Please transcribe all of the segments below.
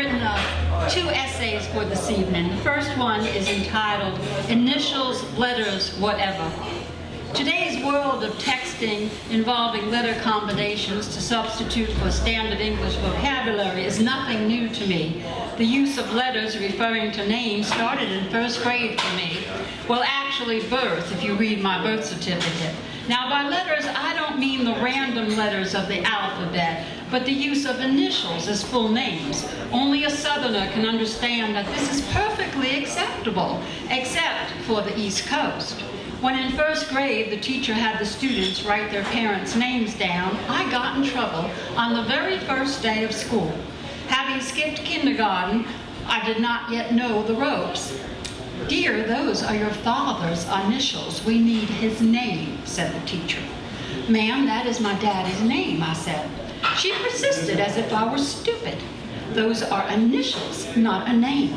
written two essays for this evening. The first one is entitled Initials, Letters, Whatever. Today's world of texting involving letter combinations to substitute for standard English vocabulary is nothing new to me. The use of letters referring to names started in first grade for me. Well, actually birth, if you read my birth certificate. Now, by letters, I don't mean the random letters of the alphabet, but the use of initials as full names. Only a Southerner can understand that this is perfectly acceptable, except for the East Coast. When in first grade, the teacher had the students write their parents' names down, I got in trouble on the very first day of school. Having skipped kindergarten, I did not yet know the ropes. "Dear, those are your father's initials. We need his name," said the teacher. "Ma'am, that is my daddy's name," I said. She persisted as if I were stupid. "Those are initials, not a name."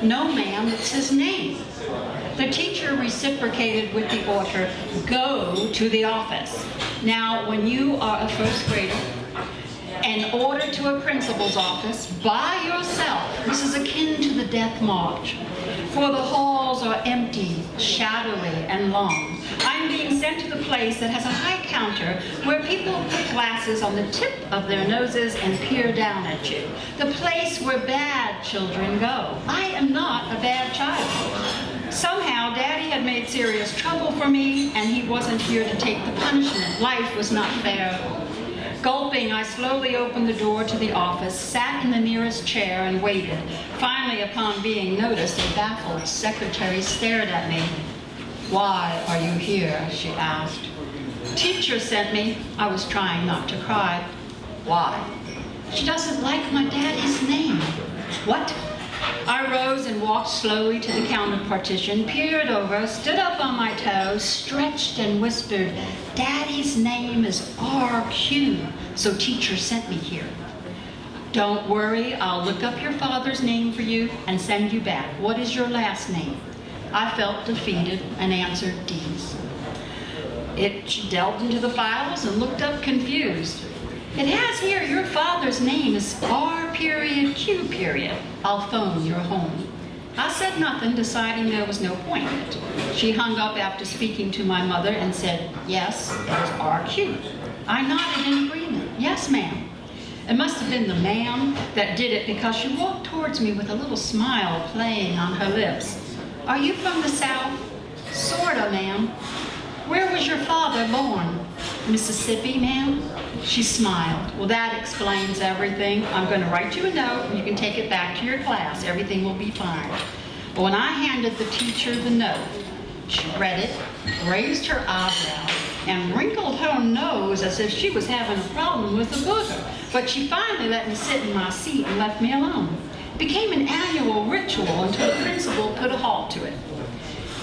"No, ma'am, it's his name." The teacher reciprocated with the order, "Go to the office." Now, when you are a first grader and ordered to a principal's office by yourself, this is akin to the death march. For the halls are empty, shadowy, and long. I'm being sent to the place that has a high counter where people put glasses on the tip of their noses and peer down at you. The place where bad children go. I am not a bad child. Somehow, Daddy had made serious trouble for me, and he wasn't here to take the punishment. Life was not fair. Gulping, I slowly opened the door to the office, sat in the nearest chair, and waited. Finally, upon being noticed, a baffled secretary stared at me. "Why are you here?" she asked. "Teacher sent me." I was trying not to cry. "Why?" "She doesn't like my daddy's name." "What?" I rose and walked slowly to the counter partition, peered over, stood up on my toes, stretched and whispered, "Daddy's name is RQ, so teacher sent me here." "Don't worry, I'll look up your father's name for you and send you back. What is your last name?" I felt defeated and answered Dees. She delved into the files and looked up confused. "It has here your father's name is R.Q. I'll phone your home." I said nothing, deciding there was no point in it. She hung up after speaking to my mother and said, "Yes, it is R.Q. I nodded in agreement. "Yes, ma'am." It must have been the ma'am that did it, because she walked towards me with a little smile playing on her lips. "Are you from the South?" "Sorta, ma'am." "Where was your father born?" "Mississippi, ma'am." She smiled. "Well, that explains everything. I'm going to write you a note, and you can take it back to your class. Everything will be fine." But when I handed the teacher the note, she read it, raised her eyebrow, and wrinkled her nose as if she was having a problem with a booger. But she finally let me sit in my seat and left me alone. It became an annual ritual until the principal put a halt to it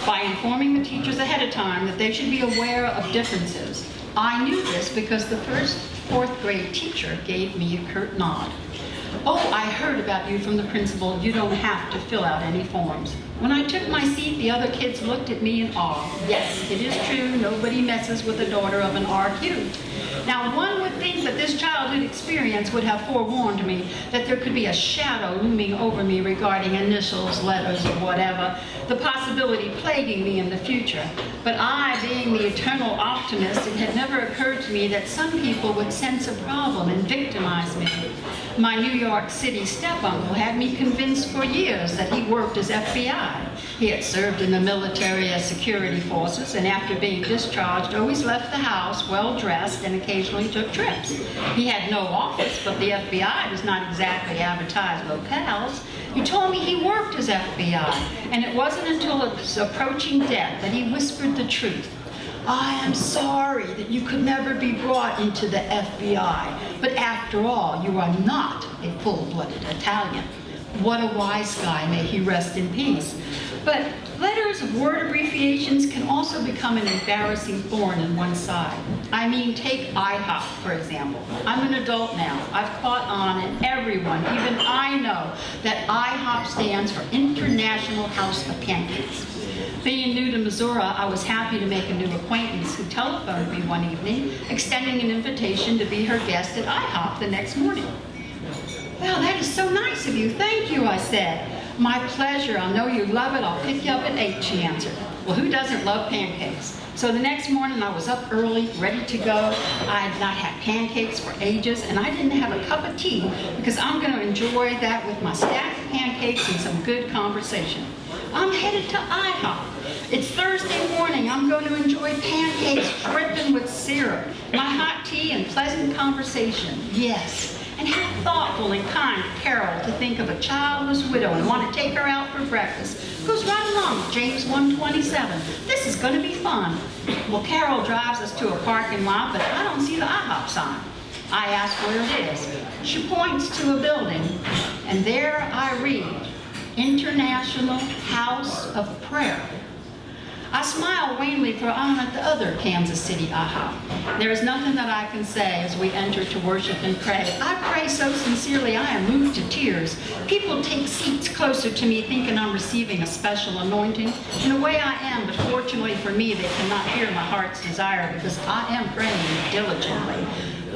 by informing the teachers ahead of time that they should be aware of differences. I knew this because the fourth grade teacher gave me a curt nod. "Oh, I heard about you from the principal. You don't have to fill out any forms." When I took my seat, the other kids looked at me in awe. Yes, it is true, nobody messes with the daughter of an RQ. Now, one would think that this childhood experience would have forewarned me that there could be a shadow looming over me regarding initials, letters, or whatever, the possibility plaguing me in the future. But I, being the eternal optimist, it had never occurred to me that some people would sense a problem and victimize me. My New York City step-uncle had me convinced for years that he worked as FBI. He had served in the military as security forces, and after being discharged, always left the house well-dressed and occasionally took trips. He had no office, but the FBI does not exactly advertise locales. He told me he worked as FBI, and it wasn't until his approaching death that he whispered the truth. "I am sorry that you could never be brought into the FBI, but after all, you are not a full-blooded Italian." What a wise guy, may he rest in peace. But letters of word abbreviations can also become an embarrassing thorn in one's side. I mean, take IHOP, for example. I'm an adult now. I've caught on, and everyone, even I know, that IHOP stands for International House of Pancakes. Being new to Missouri, I was happy to make a new acquaintance who telephoned me one evening, extending an invitation to be her guest at IHOP the next morning. "Well, that is so nice of you. Thank you," I said. "My pleasure. I know you love it. I'll pick you up at 8, she answered. Well, who doesn't love pancakes? So the next morning I was up early, ready to go. I had not had pancakes for ages, and I didn't have a cup of tea because I'm going to enjoy that with my stack of pancakes and some good conversation. I'm headed to IHOP. It's Thursday morning. I'm going to enjoy pancakes dripping with syrup, my hot tea, and pleasant conversation. Yes. And how thoughtful and kind of Carol to think of a childless widow and want to take her out for breakfast. Goes right along with James 1:27. This is going to be fun. Well, Carol drives us to a parking lot, but I don't see the IHOP sign. I ask where it is. She points to a building, and there I read, International House of Prayer. I smile wanly, for I'm at the other Kansas City IHOP. There is nothing that I can say as we enter to worship and pray. I pray so sincerely I am moved to tears. People take seats closer to me thinking I'm receiving a special anointing. In a way I am, but fortunately for me they cannot hear my heart's desire because I am praying diligently.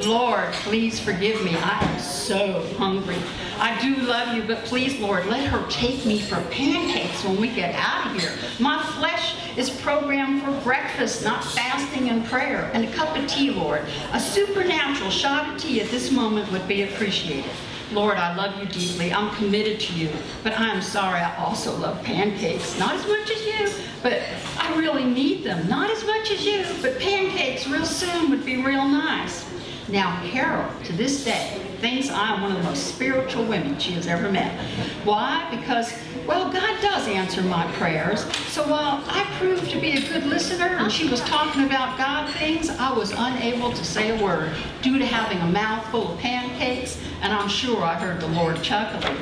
Lord, please forgive me. I am so hungry. I do love you, but please, Lord, let her take me for pancakes when we get out of here. My flesh is programmed for breakfast, not fasting and prayer. And a cup of tea, Lord. A supernatural shot of tea at this moment would be appreciated. Lord, I love you deeply. I'm committed to you. But I am sorry, I also love pancakes. Not as much as you, but I really need them. Not as much as you, but pancakes real soon would be real nice. Now, Carol, to this day, thinks I'm one of the most spiritual women she has ever met. Why? Because, well, God does answer my prayers. So while I proved to be a good listener and she was talking about God things, I was unable to say a word due to having a mouthful of pancakes, and I'm sure I heard the Lord chuckling.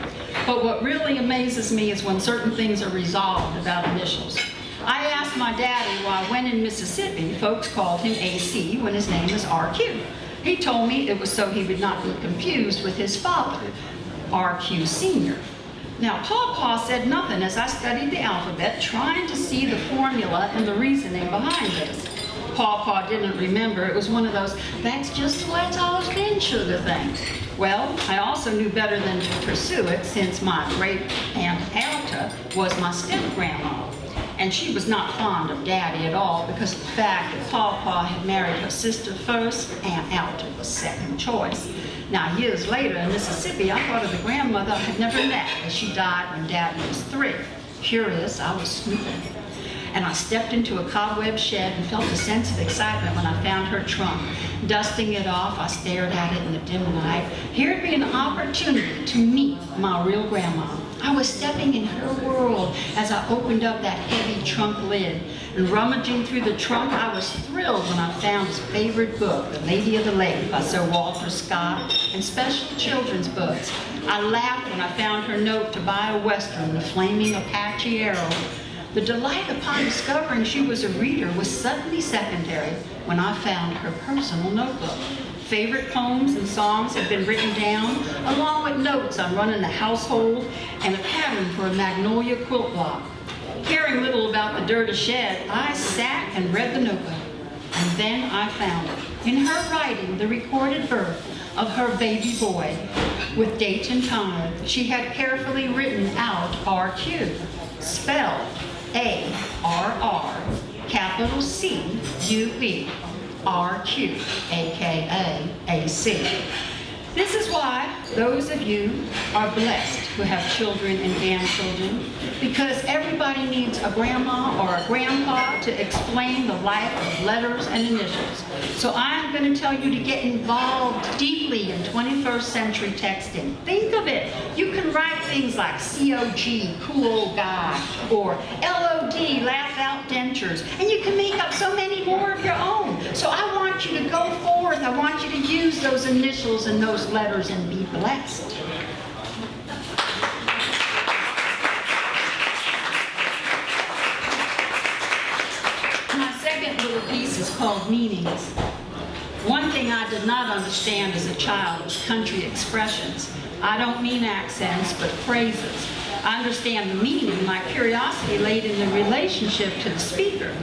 But what really amazes me is when certain things are resolved about initials. I asked my daddy why when in Mississippi, folks called him AC when his name is RQ. He told me it was so he would not be confused with his father, RQ Sr. Now, Pawpaw said nothing as I studied the alphabet, trying to see the formula and the reasoning behind this. Pawpaw didn't remember. It was one of those, that's just the way it's always been sugar things. Well, I also knew better than to pursue it since my great-aunt Alta was my step-grandma. And she was not fond of Daddy at all because of the fact that Pawpaw had married her sister first, Aunt Alta was second choice. Now, years later in Mississippi, I thought of the grandmother I had never met as she died when Daddy was 3. Curious, I was snooping. And I stepped into a cobweb shed and felt a sense of excitement when I found her trunk. Dusting it off, I stared at it in the dim light. Here'd be an opportunity to meet my real grandma. I was stepping in her world as I opened up that heavy trunk lid. And rummaging through the trunk, I was thrilled when I found his favorite book, The Lady of the Lake by Sir Walter Scott, and special children's books. I laughed when I found her note to buy a Western, The Flaming Apache Arrow. The delight upon discovering she was a reader was suddenly secondary when I found her personal notebook. Favorite poems and songs had been written down, along with notes on running the household and a pattern for a magnolia quilt block. Caring little about the dirty shed, I sat and read the notebook. And then I found it. In her writing, the recorded birth of her baby boy. With date and time, she had carefully written out RQ, spelled A-R-R, capital C-U-E, RQ, a.k.a. AC. This is why those of you are blessed who have children and grandchildren, because everybody needs a grandma or a grandpa to explain the life of letters and initials. So I'm going to tell you to get involved deeply in 21st century texting. Think of it. You can write things like COG, cool old guy, or LOD, laugh out dentures, and you can make up so many more of your own. So I want you to go forth. I want you to use those initials and those letters and be blessed. My second little piece is called Meanings. One thing I did not understand as a child was country expressions. I don't mean accents, but phrases. I understand the meaning. My curiosity laid in the relationship to the speaker.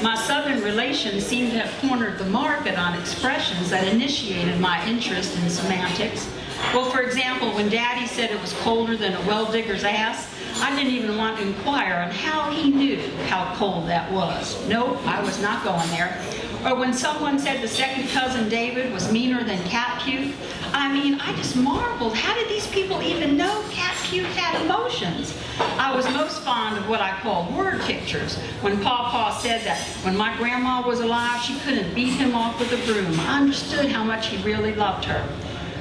My Southern relations seem to have cornered the market on expressions that initiated my interest in semantics. Well, for example, when Daddy said it was colder than a well-digger's ass, I didn't even want to inquire on how he knew how cold that was. Nope, I was not going there. Or when someone said the second cousin David was meaner than Cat Cute, I mean, I just marveled. How did these people even know Cat Cute had emotions? I was most fond of what I call word pictures. When Pawpaw said that when my grandma was alive, she couldn't beat him off with a broom. I understood how much he really loved her.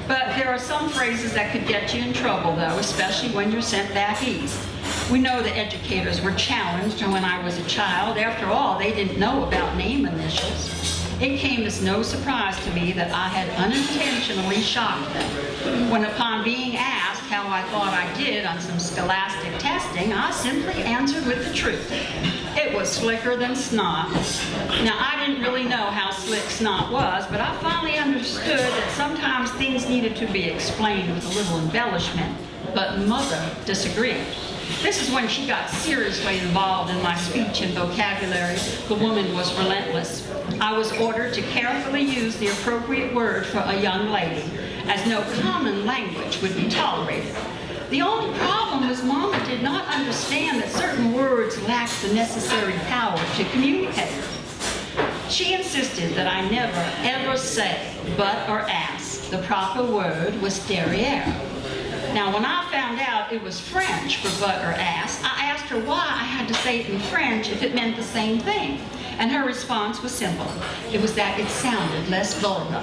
But there are some phrases that could get you in trouble, though, especially when you're sent back east. We know the educators were challenged when I was a child. After all, they didn't know about name initials. It came as no surprise to me that I had unintentionally shocked them. When upon being asked how I thought I did on some scholastic testing, I simply answered with the truth. It was slicker than snot. Now, I didn't really know how slick snot was, but I finally understood that sometimes things needed to be explained with a little embellishment. But Mother disagreed. This is when she got seriously involved in my speech and vocabulary. The woman was relentless. I was ordered to carefully use the appropriate word for a young lady, as no common language would be tolerated. The only problem was Mama did not understand that certain words lacked the necessary power to communicate. She insisted that I never, ever say but or ask. The proper word was derriere. Now, when I found out it was French for but or ass, I asked her why I had to say it in French if it meant the same thing. And her response was simple. It was that it sounded less vulgar.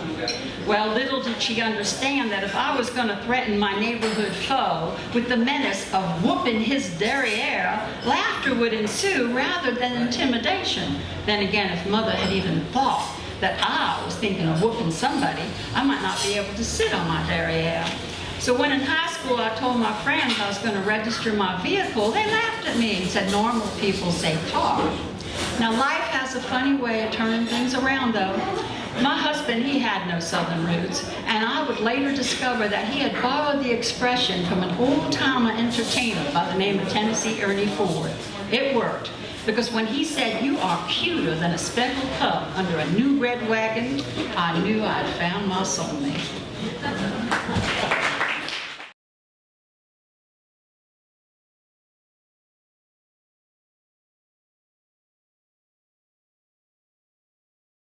Well, little did she understand that if I was going to threaten my neighborhood foe with the menace of whooping his derriere, laughter would ensue rather than intimidation. Then again, if Mother had even thought that I was thinking of whooping somebody, I might not be able to sit on my derriere. So when in high school I told my friends I was going to register my vehicle, they laughed at me and said normal people say car. Now life has a funny way of turning things around though. My husband, he had no Southern roots, and I would later discover that he had borrowed the expression from an old-timer entertainer by the name of Tennessee Ernie Ford. It worked, because when he said, "You are cuter than a speckled pup under a new red wagon," I knew I'd found my soulmate.